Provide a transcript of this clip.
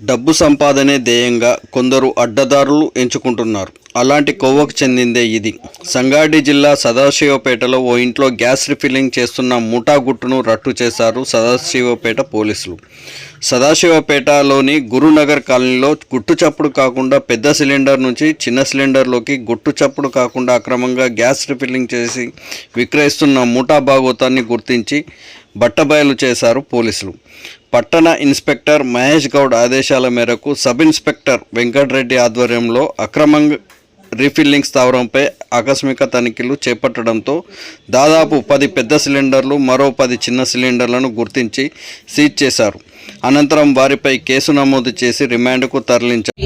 డబ్బు సంపాదనే ధ్యేయంగా కొందరు అడ్డదారులు ఎంచుకుంటున్నారు. అలాంటి కోవకు చెందిందే ఇది. సంగారెడ్డి జిల్లా సదాశివపేటలో ఓ ఇంట్లో గ్యాస్ రీఫిల్లింగ్ చేస్తున్న ముఠా గుట్టును రట్టు చేశారు సదాశివపేట పోలీసులు. సదాశివపేటలోని గురునగర్ కాలనీలో గుట్టు చప్పుడు కాకుండా పెద్ద సిలిండర్ నుంచి చిన్న సిలిండర్లోకి గుట్టు చప్పుడు కాకుండా అక్రమంగా గ్యాస్ రీఫిల్లింగ్ చేసి విక్రయిస్తున్న ముఠా భాగోతాన్ని గుర్తించి బట్టబయలు చేశారు పోలీసులు. పట్టణ ఇన్స్పెక్టర్ మహేష్ గౌడ్ ఆదేశాల మేరకు సబ్ ఇన్స్పెక్టర్ వెంకటరెడ్డి ఆధ్వర్యంలో అక్రమంగా రీఫిల్లింగ్ స్థావరంపై ఆకస్మిక తనిఖీలు చేపట్టడంతో దాదాపు 10 పెద్ద సిలిండర్లు, మరో 10 చిన్న సిలిండర్లను గుర్తించి సీజ్ చేశారు. అనంతరం వారిపై కేసు నమోదు చేసి రిమాండ్కు తరలించారు.